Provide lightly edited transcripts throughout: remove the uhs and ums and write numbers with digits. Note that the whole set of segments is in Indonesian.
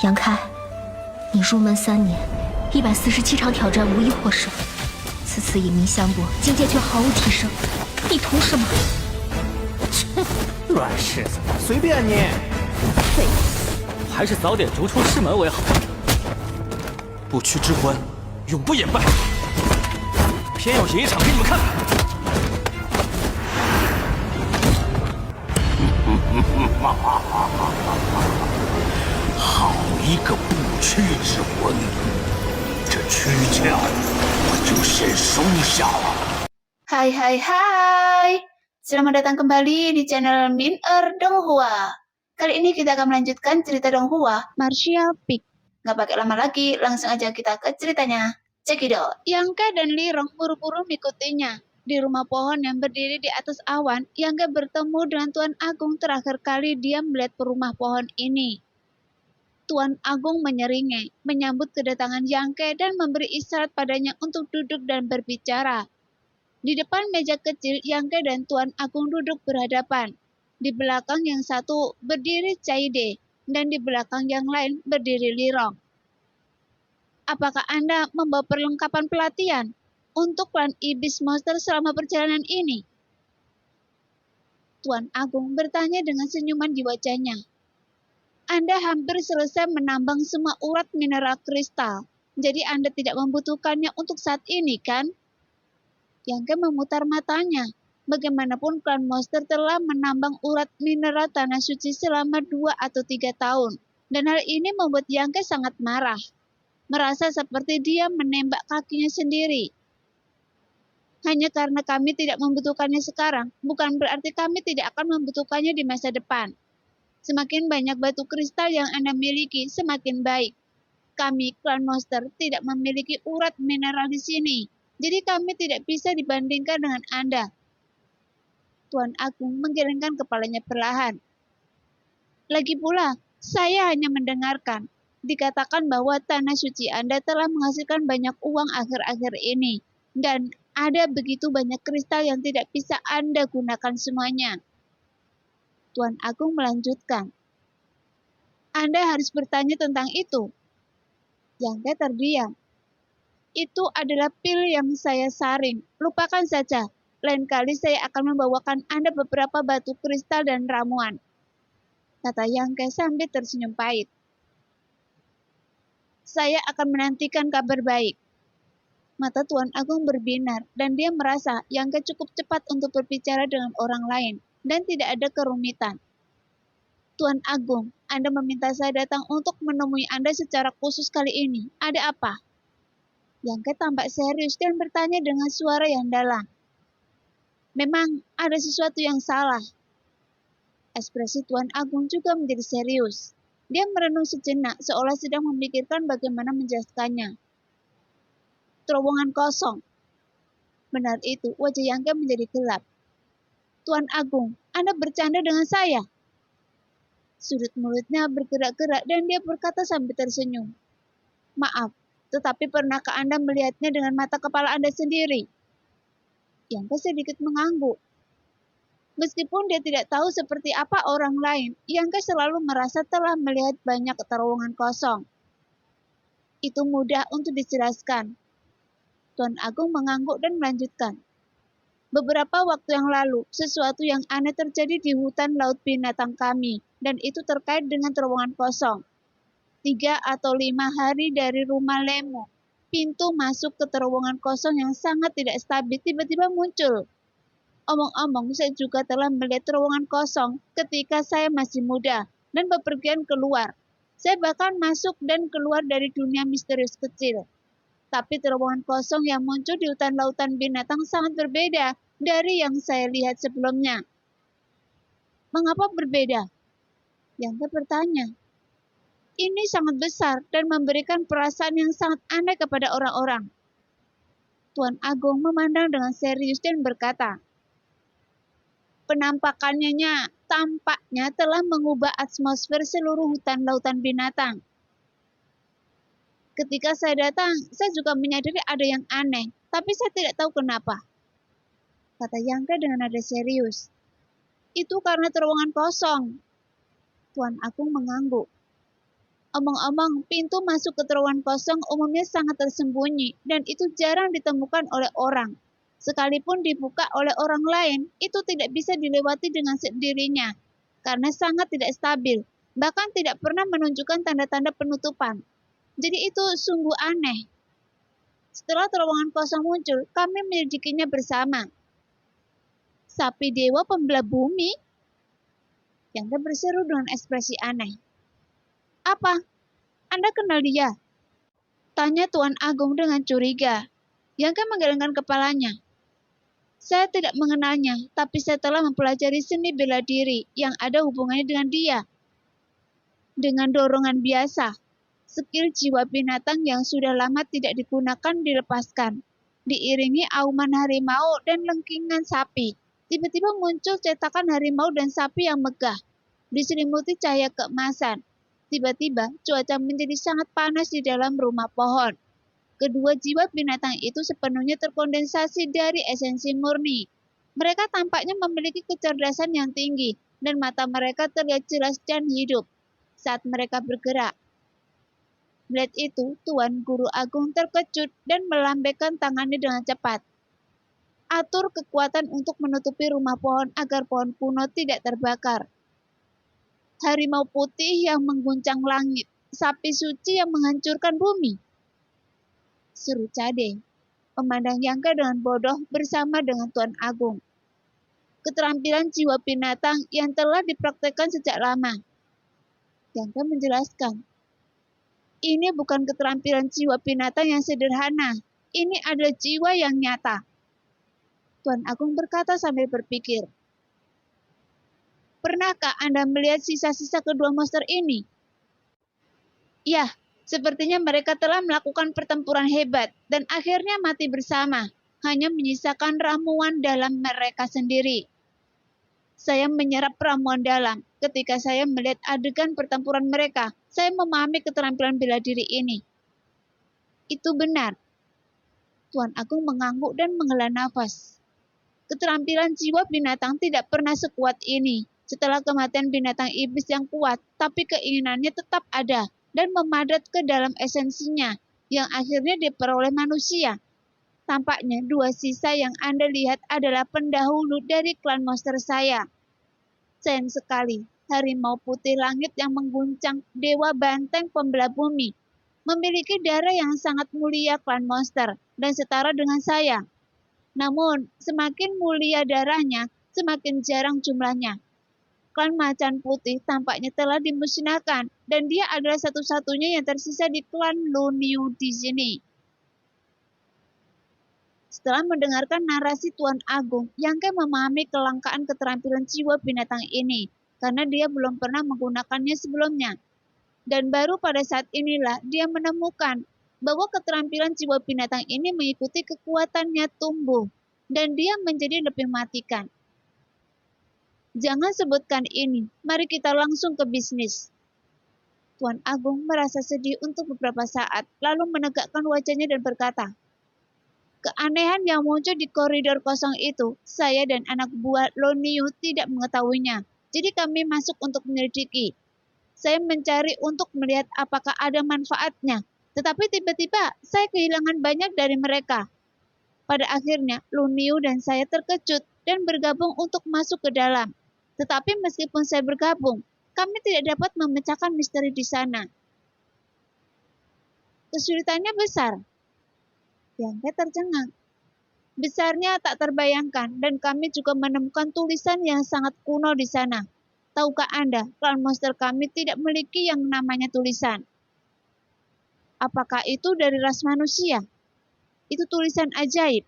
杨开，你入门3年，147场挑战无一获胜，此次引名相搏，境界却毫无提升，你图什么？切，软柿子，随便你。废物，还是早点逐出师门为好。不屈之关，永不言败。偏要演一场给你们看。好一个不屈之魂！这躯壳我就先收下了。Hai, selamat datang kembali di channel Min-er Donghua. Kali ini kita akan melanjutkan cerita Donghua, Martial Peak. Nggak pakai lama lagi, langsung aja kita ke ceritanya. Cekidot. Yangke dan Lirong buru-buru mengikutinya. Di rumah pohon yang berdiri di atas awan, Yangke bertemu dengan Tuan Agung terakhir kali dia melihat rumah pohon ini. Tuan Agung menyeringai, menyambut kedatangan Yangke dan memberi isyarat padanya untuk duduk dan berbicara. Di depan meja kecil, Yangke dan Tuan Agung duduk berhadapan. Di belakang yang satu berdiri Caide, dan di belakang yang lain berdiri Lirong. Apakah Anda membawa perlengkapan pelatihan untuk klan Ibis Monster selama perjalanan ini? Tuan Agung bertanya dengan senyuman di wajahnya. Anda hampir selesai menambang semua urat mineral kristal, jadi Anda tidak membutuhkannya untuk saat ini, kan? Yangke memutar matanya. Bagaimanapun klan Monster telah menambang urat mineral tanah suci selama 2 atau 3 tahun, dan hal ini membuat Yangke sangat marah. Merasa seperti dia menembak kakinya sendiri. Hanya karena kami tidak membutuhkannya sekarang, bukan berarti kami tidak akan membutuhkannya di masa depan. Semakin banyak batu kristal yang Anda miliki, semakin baik. Kami, klan Monster, tidak memiliki urat mineral di sini, jadi kami tidak bisa dibandingkan dengan Anda. Tuan Agung menggelengkan kepalanya perlahan. Lagi pula, saya hanya mendengarkan. Dikatakan bahwa tanah suci Anda telah menghasilkan banyak uang akhir-akhir ini. Dan ada begitu banyak kristal yang tidak bisa Anda gunakan semuanya. Tuan Agung melanjutkan. Anda harus bertanya tentang itu. Yangke terdiam. Itu adalah pil yang saya saring. Lupakan saja. Lain kali saya akan membawakan Anda beberapa batu kristal dan ramuan. Kata Yangke sambil tersenyum pahit. Saya akan menantikan kabar baik. Mata Tuan Agung berbinar dan dia merasa Yangke cukup cepat untuk berbicara dengan orang lain dan tidak ada kerumitan. Tuan Agung, Anda meminta saya datang untuk menemui Anda secara khusus kali ini. Ada apa? Yangke tampak serius dan bertanya dengan suara yang dalam. Memang ada sesuatu yang salah. Ekspresi Tuan Agung juga menjadi serius. Dia merenung sejenak seolah sedang memikirkan bagaimana menjelaskannya. Terowongan kosong. Benar itu, wajah Yangke menjadi gelap. Tuan Agung, Anda bercanda dengan saya? Sudut mulutnya bergerak-gerak dan dia berkata sambil tersenyum. Maaf, tetapi pernahkah Anda melihatnya dengan mata kepala Anda sendiri? Yangke sedikit mengangguk. Meskipun dia tidak tahu seperti apa orang lain, Yangke selalu merasa telah melihat banyak terowongan kosong. Itu mudah untuk dijelaskan. Tuan Agung mengangguk dan melanjutkan. Beberapa waktu yang lalu, sesuatu yang aneh terjadi di hutan laut binatang kami, dan itu terkait dengan terowongan kosong. 3 atau 5 hari dari rumah Lemo, pintu masuk ke terowongan kosong yang sangat tidak stabil tiba-tiba muncul. Omong-omong, saya juga telah melihat terowongan kosong ketika saya masih muda dan bepergian keluar. Saya bahkan masuk dan keluar dari dunia misterius kecil. Tapi terowongan kosong yang muncul di hutan lautan binatang sangat berbeda dari yang saya lihat sebelumnya. Mengapa berbeda? Yangke bertanya. Ini sangat besar dan memberikan perasaan yang sangat aneh kepada orang-orang. Tuan Agung memandang dengan serius dan berkata, penampakannya tampaknya telah mengubah atmosfer seluruh hutan lautan binatang. Ketika saya datang, saya juga menyadari ada yang aneh, tapi saya tidak tahu kenapa. Kata Yangke dengan nada serius. Itu karena terowongan kosong. Tuan Agung mengangguk. Omong-omong, pintu masuk ke terowongan kosong umumnya sangat tersembunyi dan itu jarang ditemukan oleh orang. Sekalipun dibuka oleh orang lain, itu tidak bisa dilewati dengan sendirinya karena sangat tidak stabil, bahkan tidak pernah menunjukkan tanda-tanda penutupan. Jadi itu sungguh aneh. Setelah terowongan kosong muncul, kami menyelidikinya bersama. Sapi dewa pembelah bumi? Yangke berseru dengan ekspresi aneh. Apa? Anda kenal dia? Tanya Tuan Agung dengan curiga. Yangke menggelengkan kepalanya. Saya tidak mengenalnya, tapi saya telah mempelajari seni bela diri yang ada hubungannya dengan dia. Dengan dorongan biasa, skill jiwa binatang yang sudah lama tidak digunakan dilepaskan. Diiringi auman harimau dan lengkingan sapi. Tiba-tiba muncul cetakan harimau dan sapi yang megah. Diselimuti cahaya keemasan. Tiba-tiba cuaca menjadi sangat panas di dalam rumah pohon. Kedua jiwa binatang itu sepenuhnya terkondensasi dari esensi murni. Mereka tampaknya memiliki kecerdasan yang tinggi dan mata mereka terlihat jelas dan hidup saat mereka bergerak. Melihat itu, Tuan Guru Agung terkejut dan melambaikan tangannya dengan cepat. Atur kekuatan untuk menutupi rumah pohon agar pohon kuno tidak terbakar. Harimau putih yang mengguncang langit, sapi suci yang menghancurkan bumi. Seru Cade, memandang Yangke dengan bodoh bersama dengan Tuan Agung. Keterampilan jiwa binatang yang telah dipraktekkan sejak lama. Yangke menjelaskan, ini bukan keterampilan jiwa binatang yang sederhana, ini adalah jiwa yang nyata. Tuan Agung berkata sambil berpikir. Pernahkah Anda melihat sisa-sisa kedua monster ini? Ya, sepertinya mereka telah melakukan pertempuran hebat dan akhirnya mati bersama, hanya menyisakan ramuan dalam mereka sendiri. Saya menyerap ramuan dalam. Ketika saya melihat adegan pertempuran mereka, saya memahami keterampilan bela diri ini. Itu benar. Tuan Agung mengangguk dan menghela nafas. Keterampilan jiwa binatang tidak pernah sekuat ini. Setelah kematian binatang iblis yang kuat, tapi keinginannya tetap ada dan memadat ke dalam esensinya, yang akhirnya diperoleh manusia. Tampaknya dua sisa yang Anda lihat adalah pendahulu dari klan monster saya. Sayang sekali, harimau putih langit yang mengguncang dewa banteng pembelah bumi memiliki darah yang sangat mulia klan monster dan setara dengan saya. Namun, semakin mulia darahnya, semakin jarang jumlahnya. Klan macan putih tampaknya telah dimusnahkan, dan dia adalah satu-satunya yang tersisa di klan Luniu di sini. Setelah mendengarkan narasi Tuan Agung, Yangke memahami kelangkaan keterampilan jiwa binatang ini, karena dia belum pernah menggunakannya sebelumnya. Dan baru pada saat inilah dia menemukan bahwa keterampilan jiwa binatang ini mengikuti kekuatannya tumbuh, dan dia menjadi lebih mematikan. Jangan sebutkan ini, mari kita langsung ke bisnis. Tuan Agung merasa sedih untuk beberapa saat, lalu menegakkan wajahnya dan berkata, keanehan yang muncul di koridor kosong itu, saya dan anak buah Loniu tidak mengetahuinya, jadi kami masuk untuk menyelidiki. Saya mencari untuk melihat apakah ada manfaatnya, tetapi tiba-tiba saya kehilangan banyak dari mereka. Pada akhirnya, Luniu dan saya terkejut dan bergabung untuk masuk ke dalam. Tetapi meskipun saya bergabung, kami tidak dapat memecahkan misteri di sana. Kesulitannya besar. Yangke tercengang. Besarnya tak terbayangkan dan kami juga menemukan tulisan yang sangat kuno di sana. Tahukah Anda, klan monster kami tidak memiliki yang namanya tulisan. Apakah itu dari ras manusia? Itu tulisan ajaib.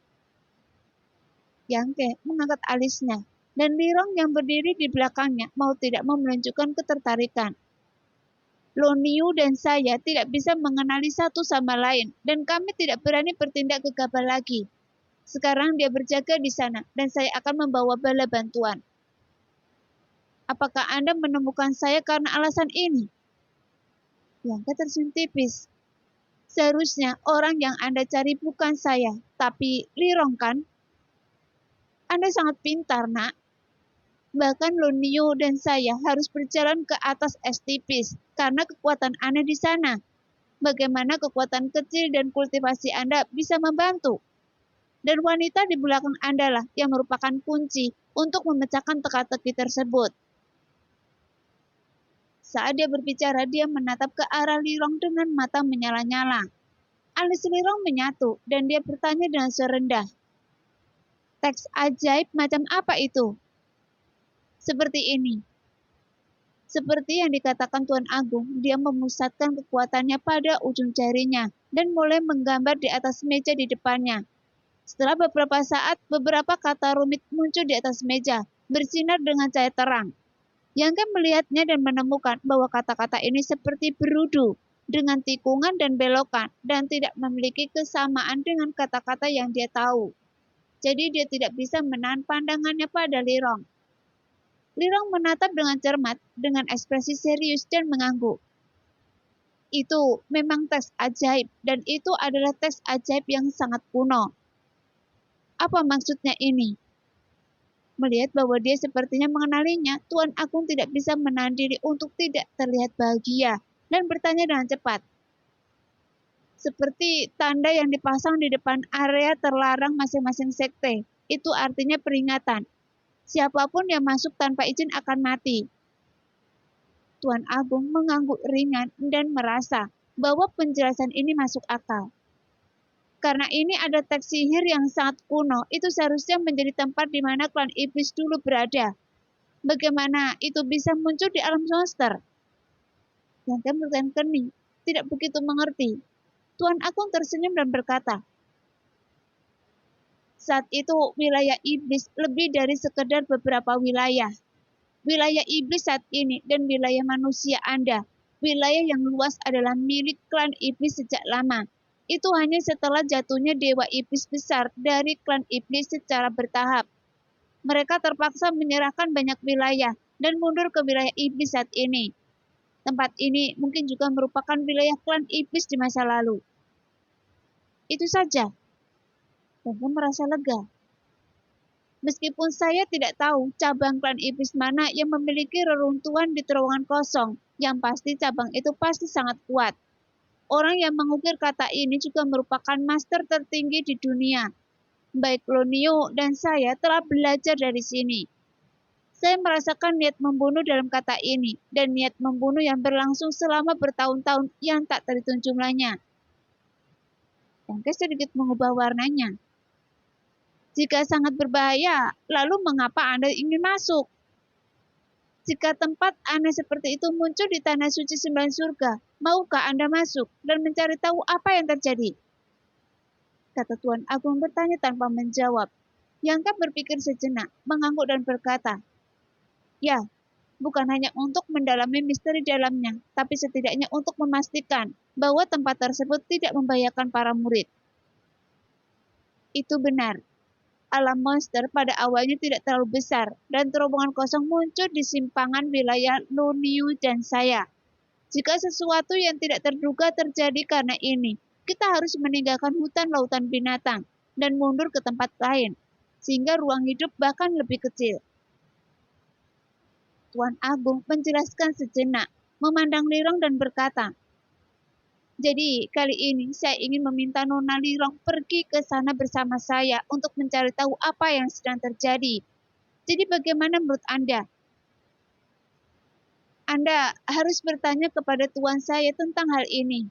Yangke mengangkat alisnya, dan Lirong yang berdiri di belakangnya mau tidak mau menunjukkan ketertarikan. Loniu dan saya tidak bisa mengenali satu sama lain, dan kami tidak berani bertindak gegabah lagi. Sekarang dia berjaga di sana, dan saya akan membawa bala bantuan. Apakah Anda menemukan saya karena alasan ini? Yangke tersenyum tipis. Seharusnya orang yang Anda cari bukan saya, tapi Lirong kan? Anda sangat pintar, nak. Bahkan Lonio dan saya harus berjalan ke atas es tipis karena kekuatan Anda di sana. Bagaimana kekuatan kecil dan kultivasi Anda bisa membantu? Dan wanita di belakang Anda lah yang merupakan kunci untuk memecahkan teka-teki tersebut. Saat dia berbicara, dia menatap ke arah Lirong dengan mata menyala-nyala. Alis Lirong menyatu dan dia bertanya dengan suara rendah. Teks ajaib macam apa itu? Seperti ini. Seperti yang dikatakan Tuan Agung, dia memusatkan kekuatannya pada ujung jarinya dan mulai menggambar di atas meja di depannya. Setelah beberapa saat, beberapa kata rumit muncul di atas meja, bersinar dengan cahaya terang. Yangke melihatnya dan menemukan bahwa kata-kata ini seperti berudu, dengan tikungan dan belokan, dan tidak memiliki kesamaan dengan kata-kata yang dia tahu. Jadi dia tidak bisa menahan pandangannya pada Lirong. Lirong menatap dengan cermat, dengan ekspresi serius dan mengangguk. Itu memang tes ajaib, dan itu adalah tes ajaib yang sangat kuno. Apa maksudnya ini? Melihat bahwa dia sepertinya mengenalinya, Tuan Agung tidak bisa menahan diri untuk tidak terlihat bahagia, dan bertanya dengan cepat. Seperti tanda yang dipasang di depan area terlarang masing-masing sekte, itu artinya peringatan. Siapapun yang masuk tanpa izin akan mati. Tuan Agung mengangguk ringan dan merasa bahwa penjelasan ini masuk akal. Karena ini ada teks sihir yang sangat kuno, itu seharusnya menjadi tempat di mana klan iblis dulu berada. Bagaimana itu bisa muncul di alam monster? Yang bertanya kening, tidak begitu mengerti. Tuan Agung tersenyum dan berkata, saat itu wilayah iblis lebih dari sekedar beberapa wilayah. Wilayah iblis saat ini dan wilayah manusia Anda, wilayah yang luas adalah milik klan iblis sejak lama. Itu hanya setelah jatuhnya dewa iblis besar dari klan iblis secara bertahap. Mereka terpaksa menyerahkan banyak wilayah dan mundur ke wilayah iblis saat ini. Tempat ini mungkin juga merupakan wilayah klan iblis di masa lalu. Itu saja. Dan dia merasa lega. Meskipun saya tidak tahu cabang klan iblis mana yang memiliki reruntuhan di terowongan kosong, yang pasti cabang itu pasti sangat kuat. Orang yang mengukir kata ini juga merupakan master tertinggi di dunia. Baik Lonio dan saya telah belajar dari sini. Saya merasakan niat membunuh dalam kata ini, dan niat membunuh yang berlangsung selama bertahun-tahun yang tak terhitung jumlahnya. Yang sedikit mengubah warnanya. Jika sangat berbahaya, lalu mengapa Anda ingin masuk? Jika tempat aneh seperti itu muncul di tanah suci 9 surga, maukah Anda masuk dan mencari tahu apa yang terjadi? Kata Tuan Agung bertanya tanpa menjawab. Yangka berpikir sejenak, mengangguk dan berkata, ya, bukan hanya untuk mendalami misteri dalamnya, tapi setidaknya untuk memastikan bahwa tempat tersebut tidak membahayakan para murid. Itu benar. Alam monster pada awalnya tidak terlalu besar, dan terowongan kosong muncul di simpangan wilayah Lonio dan saya. Jika sesuatu yang tidak terduga terjadi karena ini, kita harus meninggalkan hutan lautan binatang dan mundur ke tempat lain, sehingga ruang hidup bahkan lebih kecil. Tuan Agung menjelaskan sejenak, memandang Lirong dan berkata, jadi kali ini saya ingin meminta Nona Lirong pergi ke sana bersama saya untuk mencari tahu apa yang sedang terjadi. Jadi bagaimana menurut Anda? Anda harus bertanya kepada tuan saya tentang hal ini.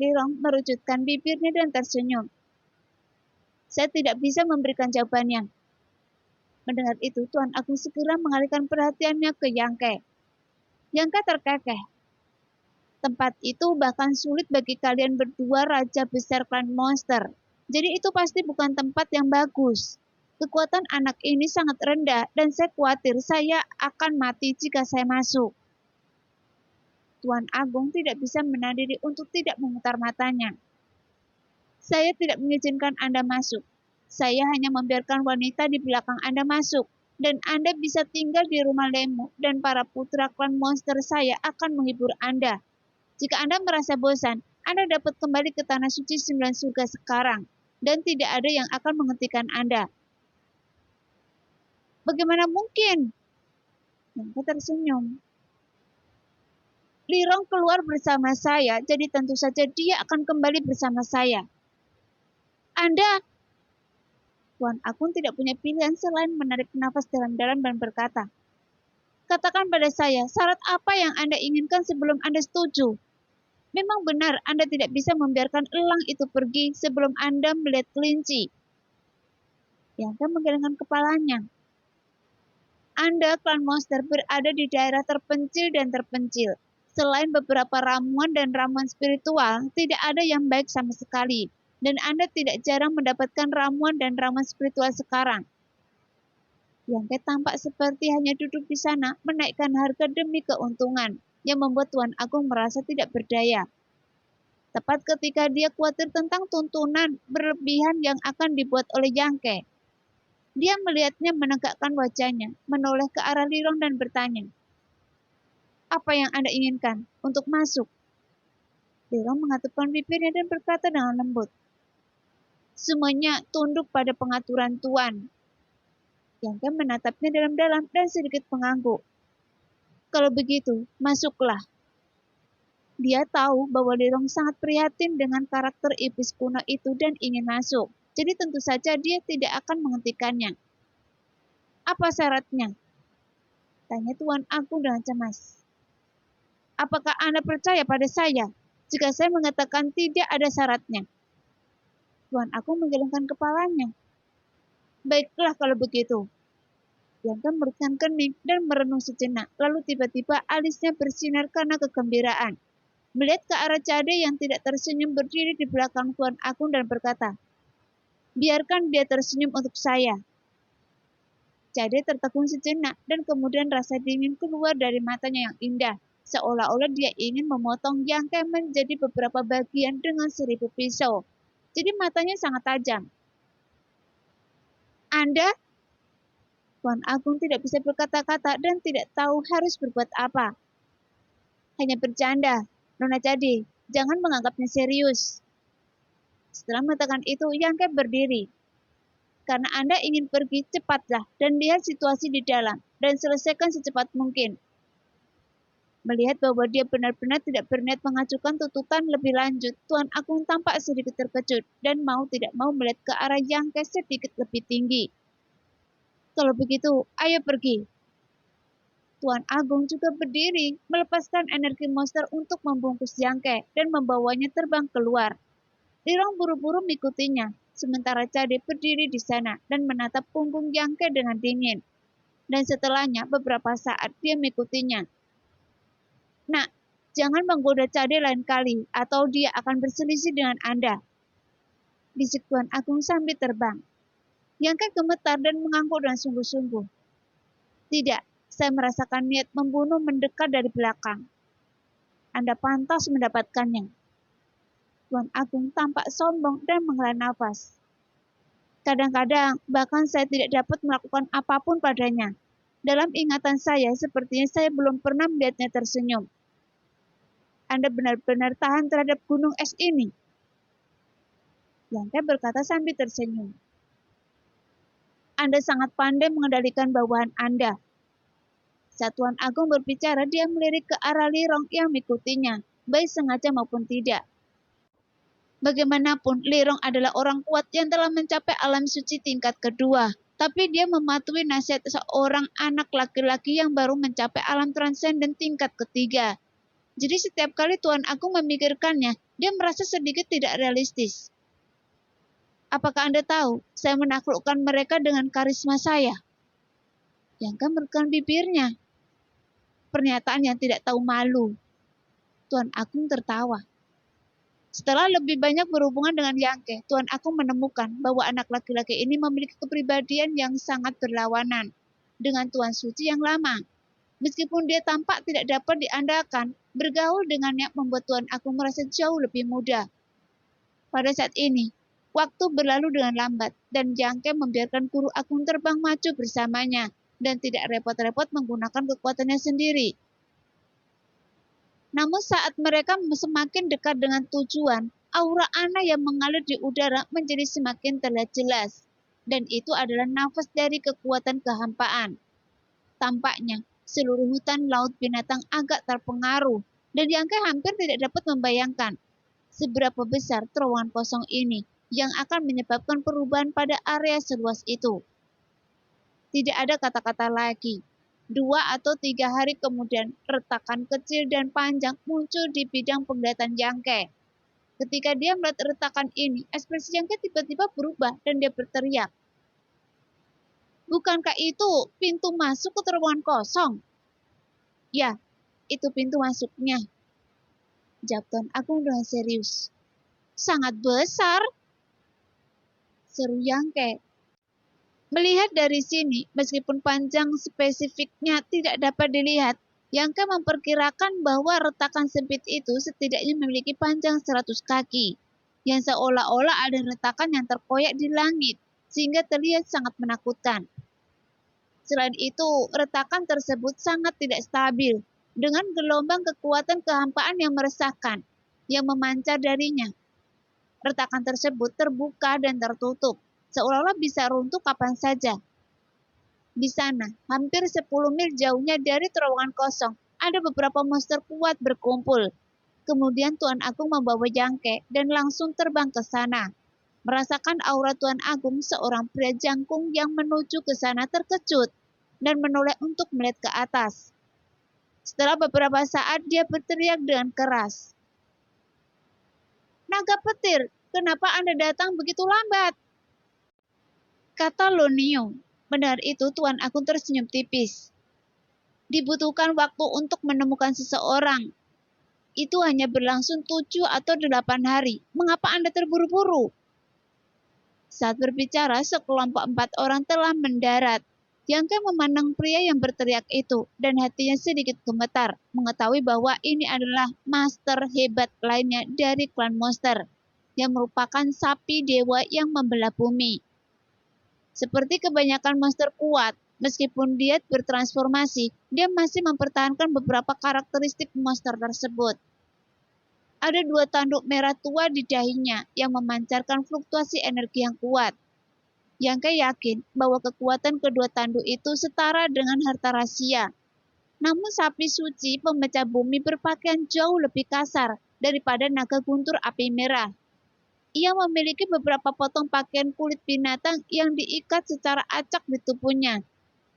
Lirong merujutkan bibirnya dan tersenyum. Saya tidak bisa memberikan jawabannya. Mendengar itu, Tuan Agung segera mengalihkan perhatiannya ke Yangke. Yangke terkekeh. Tempat itu bahkan sulit bagi kalian berdua raja besar klan monster. Jadi itu pasti bukan tempat yang bagus. Kekuatan anak ini sangat rendah dan saya khawatir saya akan mati jika saya masuk. Tuan Agung tidak bisa menahan diri untuk tidak memutar matanya. Saya tidak mengizinkan Anda masuk. Saya hanya membiarkan wanita di belakang Anda masuk. Dan Anda bisa tinggal di rumah Lemu dan para putra klan monster saya akan menghibur Anda. Jika Anda merasa bosan, Anda dapat kembali ke tanah suci 9 surga sekarang, dan tidak ada yang akan menghentikan Anda. Bagaimana mungkin? Yangke tersenyum. Lirong keluar bersama saya, jadi tentu saja dia akan kembali bersama saya. Anda, Tuan Agung tidak punya pilihan selain menarik nafas dalam-dalam dan berkata, katakan pada saya, syarat apa yang Anda inginkan sebelum Anda setuju? Memang benar Anda tidak bisa membiarkan elang itu pergi sebelum Anda melihat kelinci. Yangke menggelengkan kepalanya. Anda, klan monster, berada di daerah terpencil dan terpencil. Selain beberapa ramuan dan ramuan spiritual, tidak ada yang baik sama sekali. Dan Anda tidak jarang mendapatkan ramuan dan ramuan spiritual sekarang. Yangke tampak seperti hanya duduk di sana, menaikkan harga demi keuntungan, yang membuat Tuan Agung merasa tidak berdaya. Tepat ketika dia khawatir tentang tuntunan berlebihan yang akan dibuat oleh Yangke. Dia melihatnya menegakkan wajahnya, menoleh ke arah Lirong dan bertanya, apa yang Anda inginkan untuk masuk? Lirong mengatupkan bibirnya dan berkata dengan lembut, semuanya tunduk pada pengaturan Tuan. Yangke menatapnya dalam-dalam dan sedikit mengangguk. Kalau begitu, masuklah. Dia tahu bahwa Lirong sangat prihatin dengan karakter iblis kuno itu dan ingin masuk. Jadi tentu saja dia tidak akan menghentikannya. Apa syaratnya? Tanya Tuan Agung dengan cemas. Apakah Anda percaya pada saya jika saya mengatakan tidak ada syaratnya? Tuan Agung menggelengkan kepalanya. Baiklah kalau begitu. Yangke merutkan kening dan merenung sejenak, lalu tiba-tiba alisnya bersinar karena kegembiraan. Melihat ke arah Cade yang tidak tersenyum berdiri di belakang Tuan Agung dan berkata, biarkan dia tersenyum untuk saya. Cade tertegun sejenak dan kemudian rasa dingin keluar dari matanya yang indah. Seolah-olah dia ingin memotong Yangke menjadi beberapa bagian dengan 1000 pisau. Jadi matanya sangat tajam. Anda? Tuan Agung tidak bisa berkata-kata dan tidak tahu harus berbuat apa. Hanya bercanda, Nona Cade, jangan menganggapnya serius. Setelah mengatakan itu, Yangke berdiri. Karena Anda ingin pergi, cepatlah dan lihat situasi di dalam dan selesaikan secepat mungkin. Melihat bahwa dia benar-benar tidak berniat mengajukan tuntutan lebih lanjut, Tuan Agung tampak sedikit terkejut dan mau tidak mau melihat ke arah Yangke sedikit lebih tinggi. Kalau begitu, ayo pergi. Tuan Agung juga berdiri, melepaskan energi monster untuk membungkus Yangke dan membawanya terbang keluar. Lirong buru-buru mengikutinya, sementara Cade berdiri di sana dan menatap punggung Yangke dengan dingin. Dan setelahnya beberapa saat dia mengikutinya. Nak, jangan menggoda Cade lain kali, atau dia akan berselisih dengan Anda. Bisik Tuan Agung sambil terbang. Yangke gemetar dan mengangguk dengan sungguh-sungguh. Tidak, saya merasakan niat membunuh mendekat dari belakang. Anda pantas mendapatkannya. Tuan Agung tampak sombong dan menghela nafas. Kadang-kadang, bahkan saya tidak dapat melakukan apapun padanya. Dalam ingatan saya, sepertinya saya belum pernah melihatnya tersenyum. Anda benar-benar tahan terhadap gunung es ini. Yangke berkata sambil tersenyum. Anda sangat pandai mengendalikan bawahan Anda. Saat Tuan Agung berbicara, dia melirik ke arah Lirong yang mengikutinya, baik sengaja maupun tidak. Bagaimanapun, Lirong adalah orang kuat yang telah mencapai alam suci tingkat kedua. Tapi dia mematuhi nasihat seorang anak laki-laki yang baru mencapai alam transenden tingkat ketiga. Jadi setiap kali Tuan Agung memikirkannya, dia merasa sedikit tidak realistis. Apakah Anda tahu, saya menaklukkan mereka dengan karisma saya? Yangke merutkan bibirnya. Pernyataan yang tidak tahu malu. Tuan Agung tertawa. Setelah lebih banyak berhubungan dengan Yangke, Tuan Agung menemukan bahwa anak laki-laki ini memiliki kepribadian yang sangat berlawanan dengan Tuan Suci yang lama. Meskipun dia tampak tidak dapat diandalkan, bergaul dengannya membuat Tuan Agung merasa jauh lebih mudah. Pada saat ini, waktu berlalu dengan lambat dan Yangke membiarkan Guru Agung terbang maju bersamanya dan tidak repot-repot menggunakan kekuatannya sendiri. Namun saat mereka semakin dekat dengan tujuan, aura Ana yang mengalir di udara menjadi semakin terlihat jelas. dan itu adalah nafas dari kekuatan kehampaan. Tampaknya, seluruh hutan laut binatang agak terpengaruh, dan Yangke hampir tidak dapat membayangkan seberapa besar terowongan kosong ini yang akan menyebabkan perubahan pada area seluas itu. Tidak ada kata-kata lagi. 2 atau 3 hari kemudian, retakan kecil dan panjang muncul di bidang penglihatan Yangke. Ketika dia melihat retakan ini, ekspresi Yangke tiba-tiba berubah dan dia berteriak. Bukankah itu pintu masuk ke terowongan kosong? Ya, itu pintu masuknya. Jawab Tuan Agung dengan serius. Sangat besar, seru Yangke. Melihat dari sini, meskipun panjang spesifiknya tidak dapat dilihat, Yangke memperkirakan bahwa retakan sempit itu setidaknya memiliki panjang 100 kaki, yang seolah-olah ada retakan yang terkoyak di langit, sehingga terlihat sangat menakutkan. Selain itu, retakan tersebut sangat tidak stabil, dengan gelombang kekuatan kehampaan yang meresahkan, yang memancar darinya. Retakan tersebut terbuka dan tertutup, seolah-olah bisa runtuh kapan saja. Di sana, hampir 10 mil jauhnya dari terowongan kosong, ada beberapa monster kuat berkumpul. Kemudian Tuan Agung membawa Yangke dan langsung terbang ke sana. Merasakan aura Tuan Agung, seorang pria jangkung yang menuju ke sana terkejut dan menoleh untuk melihat ke atas. Setelah beberapa saat, dia berteriak dengan keras. Naga petir, kenapa Anda datang begitu lambat? Kata Lonio. Mendengar itu, Tuan Agung tersenyum tipis. Dibutuhkan waktu untuk menemukan seseorang. Itu hanya berlangsung 7 atau 8 hari. Mengapa Anda terburu-buru? Saat berbicara, sekelompok 4 orang telah mendarat. Yangke memandang pria yang berteriak itu, dan hatinya sedikit gemetar, mengetahui bahwa ini adalah master hebat lainnya dari klan monster, yang merupakan sapi dewa yang membelah bumi. Seperti kebanyakan monster kuat, meskipun dia bertransformasi, dia masih mempertahankan beberapa karakteristik monster tersebut. Ada 2 tanduk merah tua di dahinya yang memancarkan fluktuasi energi yang kuat. Yangke yakin bahwa kekuatan kedua tanduk itu setara dengan harta rahasia. Namun sapi suci pemecah bumi berpakaian jauh lebih kasar daripada naga guntur api merah. Ia memiliki beberapa potong pakaian kulit binatang yang diikat secara acak di tubuhnya.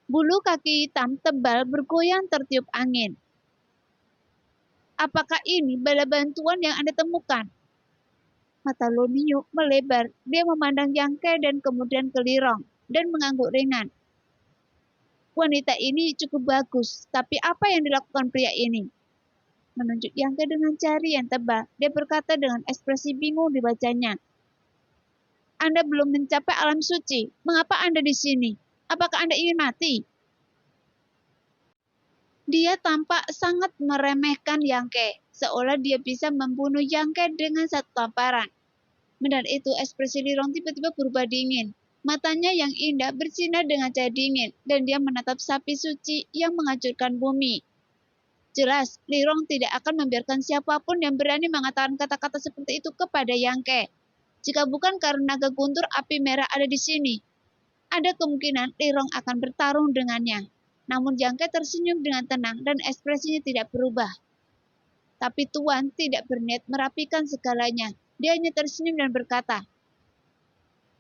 Bulu kaki hitam tebal bergoyang tertiup angin. Apakah ini bala bantuan yang Anda temukan? Mata Lonio melebar. Dia memandang Yangke dan kemudian ke Lirong dan mengangguk ringan. Wanita ini cukup bagus, tapi apa yang dilakukan pria ini? Menunjuk Yangke dengan jari yang tebal, dia berkata dengan ekspresi bingung di wajahnya. Anda belum mencapai alam suci. Mengapa Anda di sini? Apakah Anda ingin mati? Dia tampak sangat meremehkan Yangke, seolah dia bisa membunuh Yangke dengan satu tamparan. Mendengar itu, ekspresi Lirong tiba-tiba berubah dingin. Matanya yang indah bersinar dengan cahaya dingin, dan dia menatap sapi suci yang menghancurkan bumi. Jelas, Lirong tidak akan membiarkan siapapun yang berani mengatakan kata-kata seperti itu kepada Yangke. Jika bukan karena naga guntur api merah ada di sini, ada kemungkinan Lirong akan bertarung dengannya. Namun Yangke tersenyum dengan tenang dan ekspresinya tidak berubah. Tapi Tuan tidak berniat merapikan segalanya. Dia hanya tersenyum dan berkata,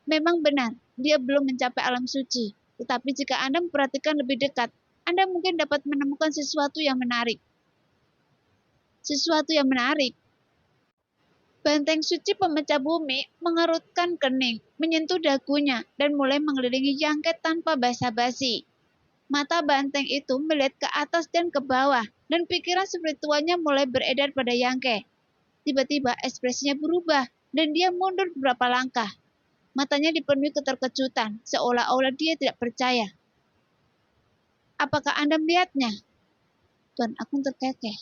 memang benar, dia belum mencapai alam suci. Tetapi jika Anda memperhatikan lebih dekat, Anda mungkin dapat menemukan sesuatu yang menarik. Sesuatu yang menarik. Banteng suci pemecah bumi mengerutkan kening, menyentuh dagunya, dan mulai mengelilingi Yangke tanpa basa-basi. Mata banteng itu melihat ke atas dan ke bawah, dan pikiran spiritualnya mulai beredar pada Yangke. Tiba-tiba ekspresinya berubah, dan dia mundur beberapa langkah. Matanya dipenuhi keterkejutan, seolah-olah dia tidak percaya. Apakah Anda melihatnya? Tuan Agung terkekeh.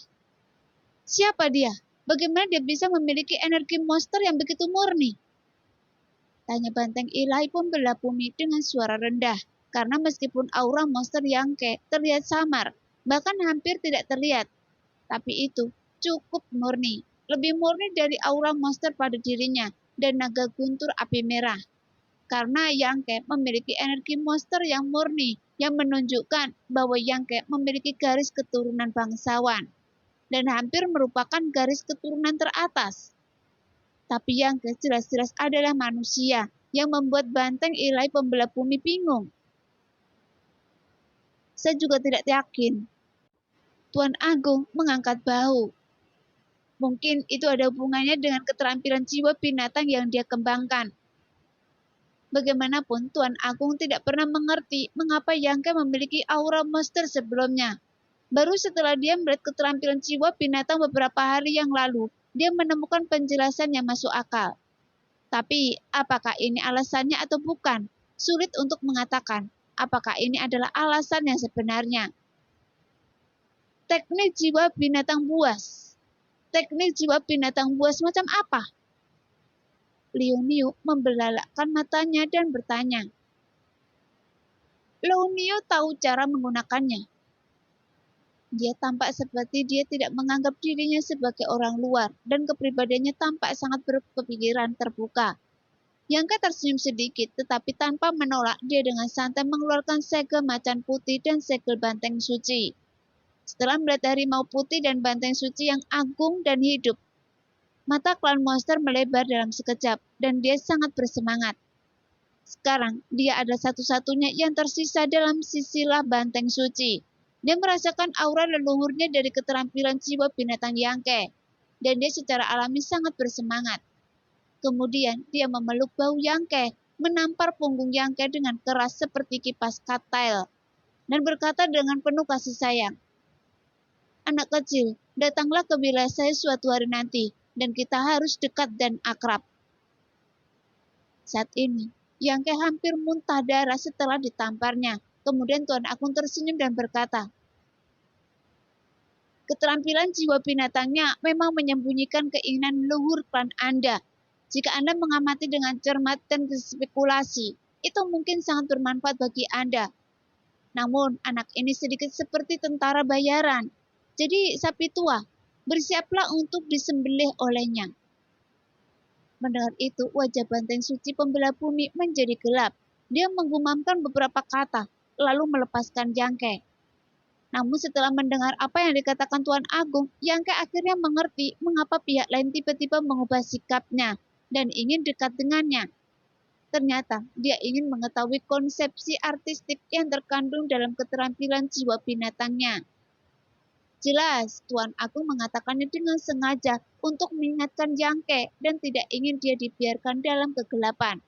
Siapa dia? Bagaimana dia bisa memiliki energi monster yang begitu murni? Tanya banteng ilahi pembelah bumi dengan suara rendah, karena meskipun aura monster Yangke terlihat samar, bahkan hampir tidak terlihat, tapi itu cukup murni, lebih murni dari aura monster pada dirinya dan naga guntur api merah. Karena Yangke memiliki energi monster yang murni yang menunjukkan bahwa Yangke memiliki garis keturunan bangsawan dan hampir merupakan garis keturunan teratas. Tapi Yangke jelas-jelas adalah manusia yang membuat banteng ilahi pembelah bumi bingung. Saya juga tidak yakin. Tuan Agung mengangkat bahu. Mungkin itu ada hubungannya dengan keterampilan jiwa binatang yang dia kembangkan. Bagaimanapun, Tuan Agung tidak pernah mengerti mengapa Yangke memiliki aura monster sebelumnya. Baru setelah dia melihat keterampilan jiwa binatang beberapa hari yang lalu, dia menemukan penjelasan yang masuk akal. Tapi, apakah ini alasannya atau bukan? Sulit untuk mengatakan, apakah ini adalah alasan yang sebenarnya. Teknik jiwa binatang buas. Teknik jiwa binatang buas macam apa? Liu Niu membelalakkan matanya dan bertanya. Liu Niu tahu cara menggunakannya. Dia tampak seperti dia tidak menganggap dirinya sebagai orang luar dan kepribadiannya tampak sangat berpikiran terbuka. Yangke tersenyum sedikit tetapi tanpa menolak dia dengan santai mengeluarkan segel macan putih dan segel banteng suci. Setelah melihat harimau putih dan banteng suci yang agung dan hidup, mata klan monster melebar dalam sekejap, dan dia sangat bersemangat. Sekarang, dia ada satu-satunya yang tersisa dalam sisilah banteng suci. Dia merasakan aura leluhurnya dari keterampilan jiwa binatang Yangke, dan dia secara alami sangat bersemangat. Kemudian, dia memeluk bahu Yangke, menampar punggung Yangke dengan keras seperti kipas katil, dan berkata dengan penuh kasih sayang, "Anak kecil, datanglah ke wilayah saya suatu hari nanti, dan kita harus dekat dan akrab." Saat ini, Yangke hampir muntah darah setelah ditamparnya. Kemudian Tuan Agung tersenyum dan berkata, "Keterampilan jiwa binatangnya memang menyembunyikan keinginan leluhur klan Anda. Jika Anda mengamati dengan cermat dan berspekulasi, itu mungkin sangat bermanfaat bagi Anda. Namun, anak ini sedikit seperti tentara bayaran. Jadi, sapi tua, bersiaplah untuk disembelih olehnya." Mendengar itu, wajah banteng suci pembelah bumi menjadi gelap. Dia menggumamkan beberapa kata, lalu melepaskan Yangke. Namun setelah mendengar apa yang dikatakan Tuan Agung, Yangke akhirnya mengerti mengapa pihak lain tiba-tiba mengubah sikapnya dan ingin dekat dengannya. Ternyata dia ingin mengetahui konsepsi artistik yang terkandung dalam keterampilan jiwa binatangnya. Jelas, Tuan Agung mengatakannya dengan sengaja untuk mengingatkan Yangke dan tidak ingin dia dibiarkan dalam kegelapan.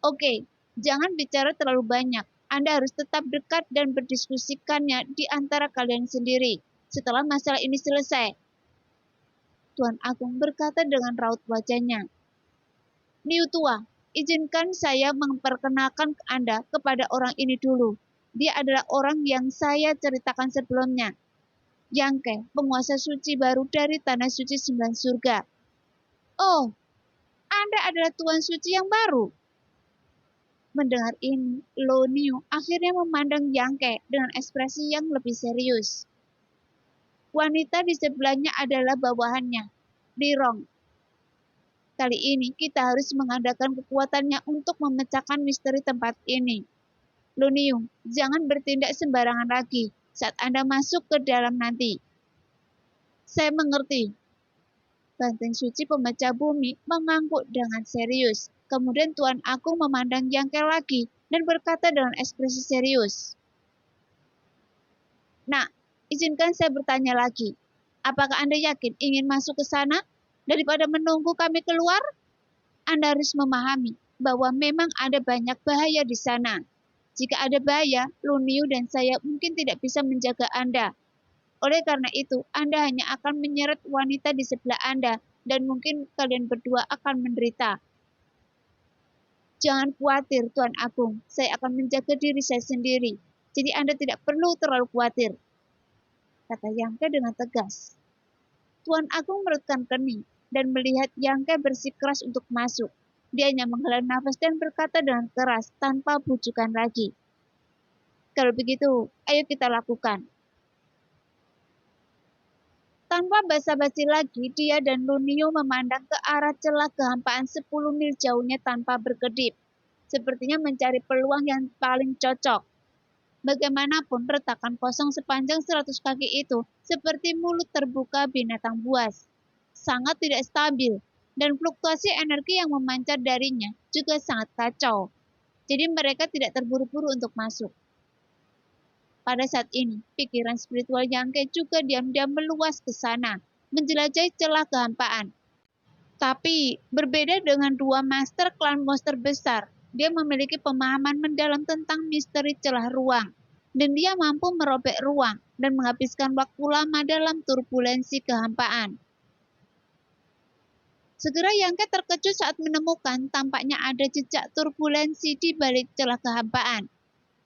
Oke, jangan bicara terlalu banyak. Anda harus tetap dekat dan berdiskusikannya di antara kalian sendiri setelah masalah ini selesai. Tuan Agung berkata dengan raut wajahnya. Niu tua, izinkan saya memperkenalkan Anda kepada orang ini dulu. Dia adalah orang yang saya ceritakan sebelumnya. Yangke, penguasa suci baru dari Tanah Suci 9 Surga. Oh, Anda adalah Tuan Suci yang baru. Mendengar ini, Liu Niu akhirnya memandang Yangke dengan ekspresi yang lebih serius. Wanita di sebelahnya adalah bawahannya, Li Rong. Kali ini kita harus mengandalkan kekuatannya untuk memecahkan misteri tempat ini. Liu Niu, jangan bertindak sembarangan lagi saat Anda masuk ke dalam nanti. Saya mengerti. Banteng suci pemecah bumi mengangguk dengan serius. Kemudian Tuan Agung memandang Yangke lagi dan berkata dengan ekspresi serius. Nah, izinkan saya bertanya lagi. Apakah Anda yakin ingin masuk ke sana? Daripada menunggu kami keluar? Anda harus memahami bahwa memang ada banyak bahaya di sana. Jika ada bahaya, Liu Niu dan saya mungkin tidak bisa menjaga Anda. Oleh karena itu, Anda hanya akan menyeret wanita di sebelah Anda dan mungkin kalian berdua akan menderita. Jangan khawatir, Tuan Agung. Saya akan menjaga diri saya sendiri. Jadi Anda tidak perlu terlalu khawatir, kata Yangke dengan tegas. Tuan Agung merutkan kening dan melihat Yangke bersikeras untuk masuk. Dia hanya menghela nafas dan berkata dengan keras tanpa bujukan lagi. Kalau begitu, ayo kita lakukan. Tanpa basa-basi lagi, dia dan Lunio memandang ke arah celah kehampaan 10 mil jauhnya tanpa berkedip. Sepertinya mencari peluang yang paling cocok. Bagaimanapun, retakan kosong sepanjang 100 kaki itu seperti mulut terbuka binatang buas. Sangat tidak stabil, dan fluktuasi energi yang memancar darinya juga sangat kacau. Jadi mereka tidak terburu-buru untuk masuk. Pada saat ini, pikiran spiritual Yangke juga diam-diam meluas ke sana, menjelajahi celah kehampaan. Tapi, berbeda dengan dua master klan monster besar, dia memiliki pemahaman mendalam tentang misteri celah ruang, dan dia mampu merobek ruang dan menghabiskan waktu lama dalam turbulensi kehampaan. Segera Yangke terkejut saat menemukan tampaknya ada jejak turbulensi di balik celah kehampaan.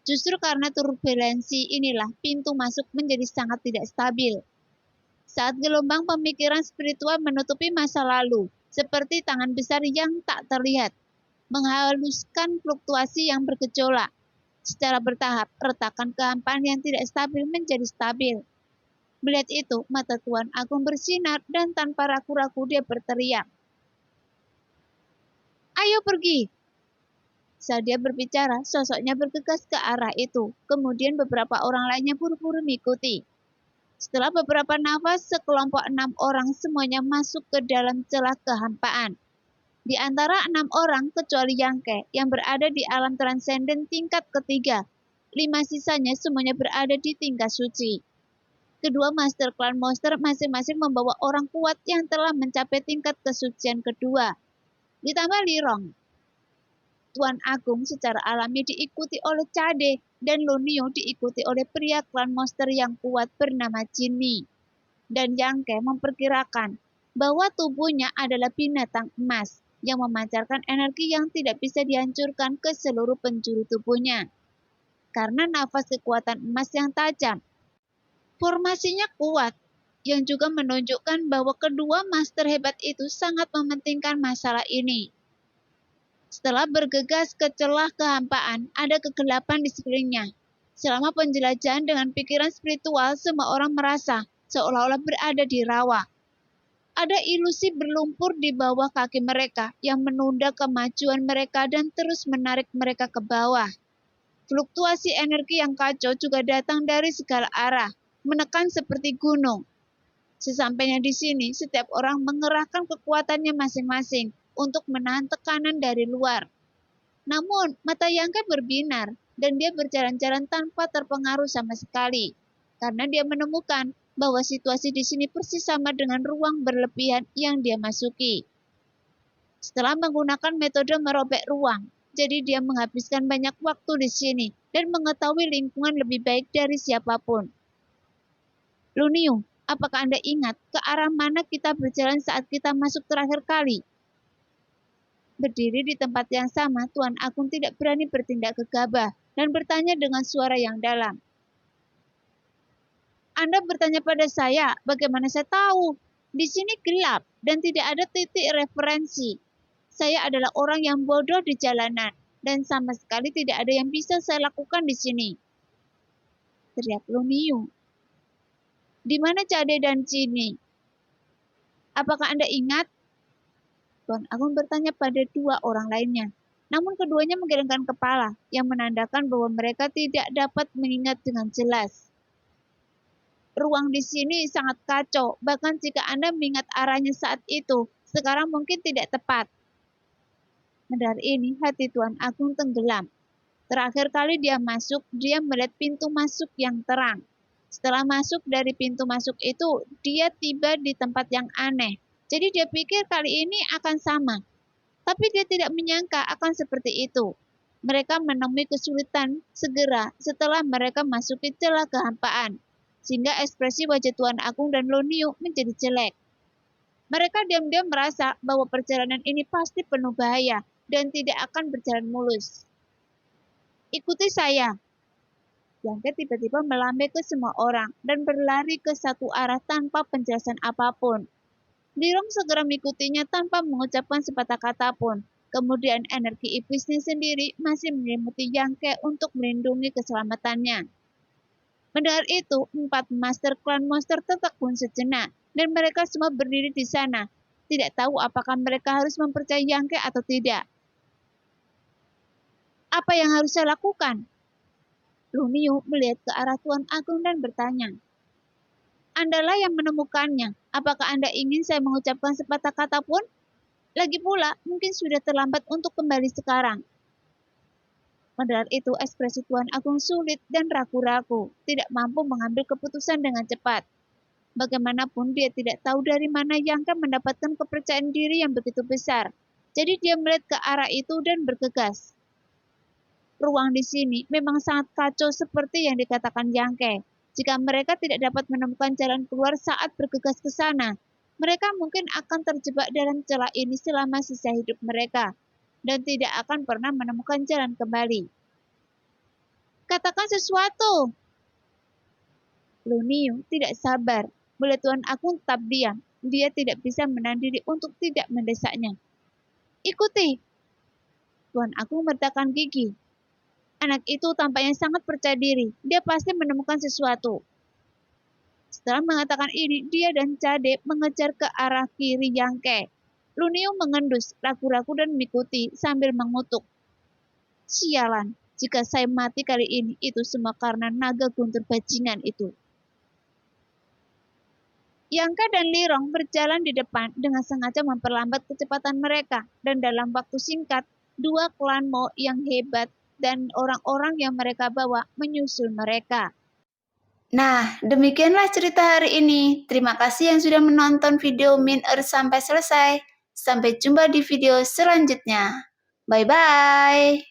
Justru karena turbulensi inilah pintu masuk menjadi sangat tidak stabil. Saat gelombang pemikiran spiritual menutupi masa lalu, seperti tangan besar yang tak terlihat, menghaluskan fluktuasi yang bergejolak. Secara bertahap, retakan kehampaan yang tidak stabil menjadi stabil. Melihat itu, mata Tuan Agung bersinar dan tanpa ragu-ragu dia berteriak, "Ayo pergi!" Saat dia berbicara, sosoknya bergegas ke arah itu. Kemudian beberapa orang lainnya buru-buru mengikuti. Setelah beberapa nafas, sekelompok 6 orang semuanya masuk ke dalam celah kehampaan. Di antara 6 orang, kecuali Yangke, yang berada di alam transenden tingkat ketiga. 5 sisanya semuanya berada di tingkat suci. Kedua master klan monster masing-masing membawa orang kuat yang telah mencapai tingkat kesucian kedua. Ditambah Lirong. Tuan Agung secara alami diikuti oleh Cade, dan Lunio diikuti oleh pria klan monster yang kuat bernama Jinni. Dan Yangke memperkirakan bahwa tubuhnya adalah binatang emas yang memancarkan energi yang tidak bisa dihancurkan ke seluruh penjuru tubuhnya. Karena nafas kekuatan emas yang tajam. Formasinya kuat, yang juga menunjukkan bahwa kedua master hebat itu sangat mementingkan masalah ini. Setelah bergegas ke celah kehampaan, ada kegelapan di sekelilingnya. Selama penjelajahan dengan pikiran spiritual, semua orang merasa seolah-olah berada di rawa. Ada ilusi berlumpur di bawah kaki mereka yang menunda kemajuan mereka dan terus menarik mereka ke bawah. Fluktuasi energi yang kacau juga datang dari segala arah, menekan seperti gunung. Sesampainya di sini, setiap orang mengerahkan kekuatannya masing-masing untuk menahan tekanan dari luar. Namun, mata Yangke berbinar, dan dia berjalan-jalan tanpa terpengaruh sama sekali, karena dia menemukan bahwa situasi di sini persis sama dengan ruang berlebihan yang dia masuki. Setelah menggunakan metode merobek ruang, jadi dia menghabiskan banyak waktu di sini dan mengetahui lingkungan lebih baik dari siapapun. Lunio, apakah Anda ingat ke arah mana kita berjalan saat kita masuk terakhir kali? Berdiri di tempat yang sama, Tuan Agung tidak berani bertindak gegabah dan bertanya dengan suara yang dalam. Anda bertanya pada saya, bagaimana saya tahu? Di sini gelap dan tidak ada titik referensi. Saya adalah orang yang bodoh di jalanan dan sama sekali tidak ada yang bisa saya lakukan di sini. Teriak Lunio. Di mana Cade dan Jinni? Apakah Anda ingat? Tuan Agung bertanya pada dua orang lainnya. Namun keduanya menggelengkan kepala, yang menandakan bahwa mereka tidak dapat mengingat dengan jelas. Ruang di sini sangat kacau, bahkan jika Anda mengingat arahnya saat itu, sekarang mungkin tidak tepat. Mendengar ini, hati Tuan Agung tenggelam. Terakhir kali dia masuk, dia melihat pintu masuk yang terang. Setelah masuk dari pintu masuk itu, dia tiba di tempat yang aneh. Jadi dia pikir kali ini akan sama. Tapi dia tidak menyangka akan seperti itu. Mereka menemui kesulitan segera setelah mereka masuki celah kehampaan. Sehingga ekspresi wajah Tuan Agung dan Lunio menjadi jelek. Mereka diam-diam merasa bahwa perjalanan ini pasti penuh bahaya dan tidak akan berjalan mulus. Ikuti saya. Yangke tiba-tiba melambai ke semua orang dan berlari ke satu arah tanpa penjelasan apapun. Lirong segera mengikutinya tanpa mengucapkan sepatah kata pun. Kemudian energi iblisnya sendiri masih menyelimuti Yangke untuk melindungi keselamatannya. Mendengar itu, 4 master klan monster tertegun sejenak, dan mereka semua berdiri di sana, tidak tahu apakah mereka harus mempercayai Yang Ke atau tidak. Apa yang harus saya lakukan? Lu Niu melihat ke arah Tuan Agung dan bertanya. Andalah yang menemukannya. Apakah Anda ingin saya mengucapkan sepatah kata pun? Lagi pula, mungkin sudah terlambat untuk kembali sekarang. Mendengar itu, ekspresi Tuan Agung sulit dan ragu-ragu, tidak mampu mengambil keputusan dengan cepat. Bagaimanapun dia tidak tahu dari mana Yang Ke mendapatkan kepercayaan diri yang begitu besar. Jadi dia melihat ke arah itu dan bergegas. Ruang di sini memang sangat kacau seperti yang dikatakan Yang Ke. Jika mereka tidak dapat menemukan jalan keluar saat bergegas ke sana, mereka mungkin akan terjebak dalam celah ini selama sisa hidup mereka, dan tidak akan pernah menemukan jalan kembali. Katakan sesuatu! Lu Niu tidak sabar. Melihat Tuan Agung tetap diam, dia tidak bisa menahan diri untuk tidak mendesaknya. Ikuti! Tuan Agung mertakkan gigi. Anak itu tampaknya sangat percaya diri. Dia pasti menemukan sesuatu. Setelah mengatakan ini, dia dan Cade mengejar ke arah kiri Yang Ke. Lu Niu mengendus, ragu-ragu dan mengikuti sambil mengutuk. Sialan, jika saya mati kali ini, itu semua karena naga guntur bajingan itu. Yang Ke dan Lirong berjalan di depan dengan sengaja memperlambat kecepatan mereka, dan dalam waktu singkat, 2 klan Mo yang hebat dan orang-orang yang mereka bawa menyusul mereka. Nah, demikianlah cerita hari ini. Terima kasih yang sudah menonton video Min Earth sampai selesai. Sampai jumpa di video selanjutnya. Bye-bye.